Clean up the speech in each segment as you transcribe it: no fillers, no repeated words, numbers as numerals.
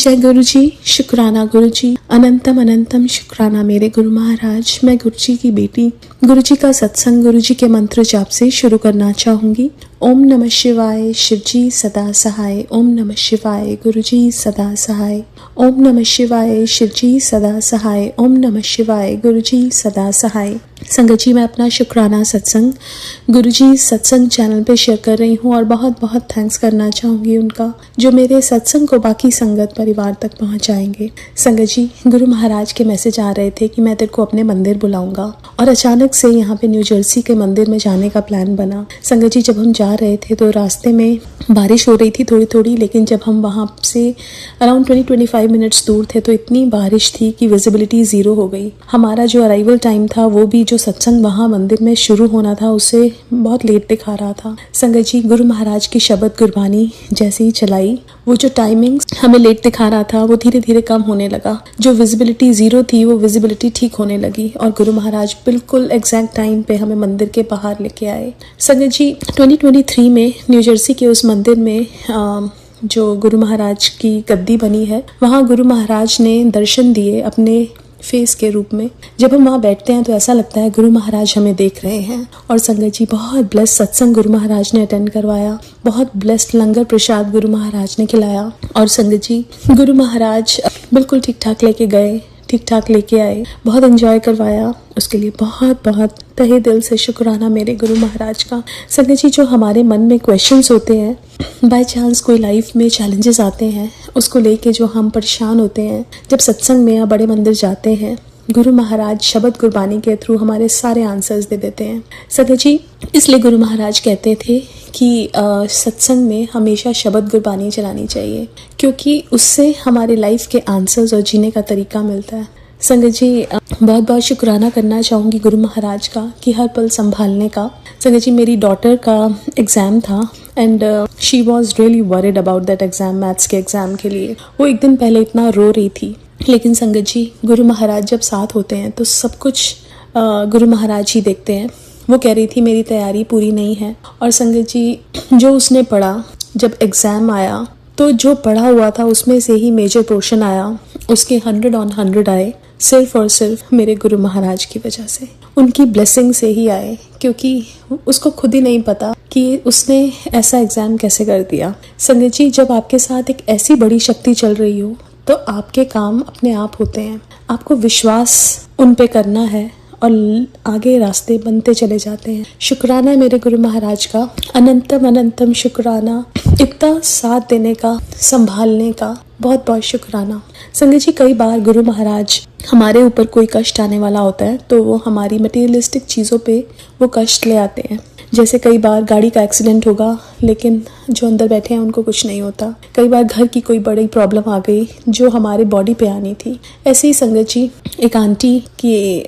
जय गुरु जी, शुक्राना गुरु जी, अनंतम अनंतम शुक्राना मेरे गुरु महाराज। मैं गुरु जी की बेटी गुरु जी का सत्संग गुरु जी के मंत्र जाप से शुरू करना चाहूंगी। ओम नमः शिवाय, शिव जी सदा सहाय। ओम नमः शिवाय, गुरु जी सदा सहाय। ओम नमः शिवाय, शिव जी सदा सहाय। ओम नमः शिवाय, गुरु जी सदा सहाय। संगत जी, मैं अपना शुक्राना सत्संग गुरु जी सत्संग चैनल पे शेयर कर रही हूँ और बहुत बहुत थैंक्स करना चाहूँगी उनका, जो मेरे सत्संग को बाकी संगत परिवार तक पहुँचाएंगे। संगत जी, गुरु महाराज के मैसेज आ रहे थे कि मैं तेरे को अपने मंदिर बुलाऊंगा, और अचानक से यहाँ पे न्यू जर्सी के मंदिर में जाने का प्लान बना। संगत जी, जब हम जा रहे थे तो रास्ते में बारिश हो रही थी थोड़ी थोड़ी, लेकिन जब हम वहाँ से अराउंड 20-25 मिनट्स दूर थे तो इतनी बारिश थी कि विजिबिलिटी ज़ीरो हो गई। हमारा जो अराइवल टाइम था वो भी, जो सत्संग वहाँ मंदिर में शुरू होना था, उससे बहुत लेट दिखा रहा था। संगत जी, गुरु महाराज की शब्द गुरबानी जैसे ही चलाई, वो जो टाइमिंग हमें लेट दिखा रहा था वो धीरे धीरे कम होने लगा। जो विजिबिलिटी ज़ीरो थी वो विजिबिलिटी ठीक होने लगी और गुरु महाराज बिल्कुल एग्जैक्ट टाइम पे हमें मंदिर के बाहर लेके आए। संगत जी, 2023 में न्यू जर्सी के उस मंदिर में जो गुरु महाराज की गद्दी बनी है, वहाँ गुरु महाराज ने दर्शन दिए अपने फेस के रूप में। जब हम वहाँ बैठते हैं तो ऐसा लगता है गुरु महाराज हमें देख रहे हैं। और संगत जी, बहुत ब्लेस्ड सत्संग गुरु महाराज ने अटेंड करवाया, बहुत ब्लेस्ड लंगर प्रसाद गुरु महाराज ने खिलाया। और संगत जी, गुरु महाराज बिल्कुल ठीक ठाक लेके गए, ठीक ठाक लेके आए, बहुत एंजॉय करवाया। उसके लिए बहुत बहुत तहे दिल से शुक्राना मेरे गुरु महाराज का। संगत जी, जो हमारे मन में क्वेश्चंस होते हैं, बाय चांस कोई लाइफ में चैलेंजेस आते हैं, उसको लेके जो हम परेशान होते हैं, जब सत्संग में या बड़े मंदिर जाते हैं, गुरु महाराज शब्द गुरबानी के थ्रू हमारे सारे आंसर्स दे देते हैं। संगत जी, इसलिए गुरु महाराज कहते थे कि सत्संग में हमेशा शब्द गुरबानी चलानी चाहिए, क्योंकि उससे हमारे लाइफ के आंसर्स और जीने का तरीका मिलता है। संगत जी, बहुत बहुत शुक्राना करना चाहूँगी गुरु महाराज का कि हर पल संभालने का। संगत जी, मेरी डॉटर का एग्ज़ाम था and she was really worried about that exam, maths के एग्ज़ाम के लिए। वो एक दिन पहले इतना रो रही थी, लेकिन संगत जी, गुरु महाराज जब साथ होते हैं तो सब कुछ गुरु महाराज ही देखते हैं। वो कह रही थी मेरी तैयारी पूरी नहीं है, और संगत जी, जो उसने पढ़ा, जब एग्ज़ाम आया तो जो पढ़ा हुआ था उसमें से ही मेजर पोर्शन आया, उसके 100 on 100 आए, सिर्फ और सिर्फ मेरे गुरु महाराज की वजह से, उनकी ब्लेसिंग से ही आए, क्योंकि उसको खुद ही नहीं पता कि उसने ऐसा एग्ज़ाम कैसे कर दिया। संगत जी, जब आपके साथ एक ऐसी बड़ी शक्ति चल रही हो तो आपके काम अपने आप होते हैं। आपको विश्वास उन पे करना है और आगे रास्ते बनते चले जाते हैं। शुक्राना है मेरे गुरु महाराज का, अनंतम अनंतम शुक्राना, इतना साथ देने का, संभालने का बहुत बहुत शुक्राना। संगत जी, कई बार गुरु महाराज हमारे ऊपर कोई कष्ट आने वाला होता है तो वो हमारी मटेरियलिस्टिक चीज़ों पे वो कष्ट ले आते हैं। जैसे कई बार गाड़ी का एक्सीडेंट होगा लेकिन जो अंदर बैठे हैं उनको कुछ नहीं होता। कई बार घर की कोई बड़ी प्रॉब्लम आ गई जो हमारे बॉडी पे आनी थी। ऐसे ही संगत जी, एक आंटी की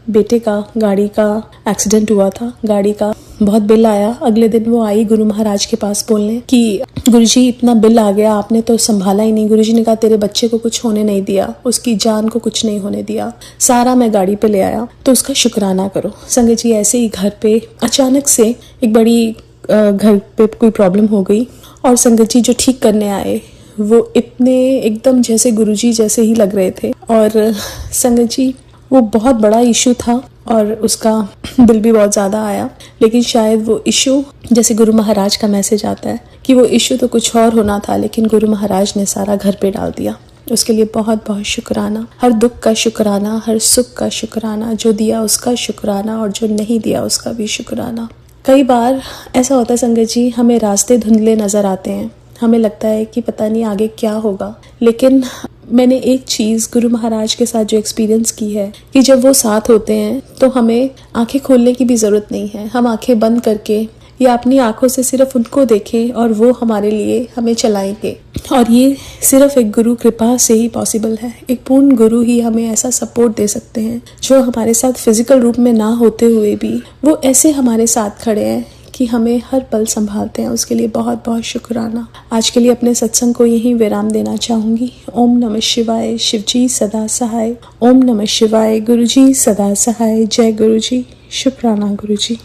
बेटे का गाड़ी का एक्सीडेंट हुआ था, गाड़ी का बहुत बिल आया। अगले दिन वो आई गुरु महाराज के पास बोलने कि गुरुजी, इतना बिल आ गया, आपने तो संभाला ही नहीं। गुरुजी ने कहा तेरे बच्चे को कुछ होने नहीं दिया, उसकी जान को कुछ नहीं होने दिया, सारा मैं गाड़ी पे ले आया, तो उसका शुक्राना करो। संगत जी, ऐसे ही घर पे अचानक से एक बड़ी घर पे कोई प्रॉब्लम हो गई, और संगत जी जो ठीक करने आए वो इतने एकदम जैसे गुरुजी जैसे ही लग रहे थे। और संगत जी, वो बहुत बड़ा इशू था और उसका बिल भी बहुत ज़्यादा आया, लेकिन शायद वो इशू, जैसे गुरु महाराज का मैसेज आता है कि वो इशू तो कुछ और होना था, लेकिन गुरु महाराज ने सारा घर पे डाल दिया। उसके लिए बहुत बहुत शुक्राना। हर दुख का शुक्राना, हर सुख का शुक्राना, जो दिया उसका शुक्राना और जो नहीं दिया उसका भी शुक्राना। कई बार ऐसा होता है संगत जी, हमें रास्ते धुंधले नज़र आते हैं, हमें लगता है कि पता नहीं आगे क्या होगा, लेकिन मैंने एक चीज़ गुरु महाराज के साथ जो एक्सपीरियंस की है कि जब वो साथ होते हैं तो हमें आंखें खोलने की भी ज़रूरत नहीं है। हम आंखें बंद करके या अपनी आंखों से सिर्फ उनको देखें और वो हमारे लिए हमें चलाएंगे। और ये सिर्फ एक गुरु कृपा से ही पॉसिबल है। एक पूर्ण गुरु ही हमें ऐसा सपोर्ट दे सकते हैं, जो हमारे साथ फिजिकल रूप में ना होते हुए भी वो ऐसे हमारे साथ खड़े हैं कि हमें हर पल संभालते हैं। उसके लिए बहुत बहुत शुक्राना। आज के लिए अपने सत्संग को यहीं विराम देना चाहूँगी। ओम नमः शिवाय, शिव जी सदा सहाय। ओम नमः शिवाय, गुरु जी सदा सहाय। जय गुरु जी, शुक्राना गुरु जी।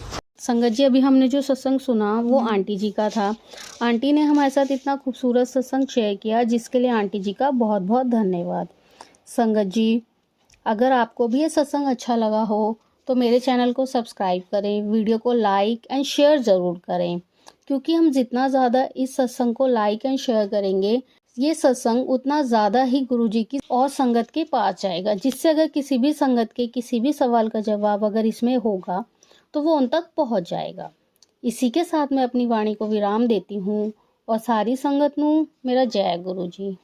संगत जी, अभी हमने जो सत्संग सुना वो आंटी जी का था। आंटी ने हमारे साथ इतना खूबसूरत सत्संग शेयर किया, जिसके लिए आंटी जी का बहुत बहुत धन्यवाद। संगत जी, अगर आपको भी ये सत्संग अच्छा लगा हो तो मेरे चैनल को सब्सक्राइब करें, वीडियो को लाइक एंड शेयर ज़रूर करें, क्योंकि हम जितना ज़्यादा इस सत्संग को लाइक एंड शेयर करेंगे, ये सत्संग उतना ज़्यादा ही गुरुजी की और संगत के पास जाएगा, जिससे अगर किसी भी संगत के किसी भी सवाल का जवाब अगर इसमें होगा तो वो उन तक पहुंच जाएगा। इसी के साथ मैं अपनी वाणी को विराम देती हूँ और सारी संगत नू मेरा जय गुरु जी।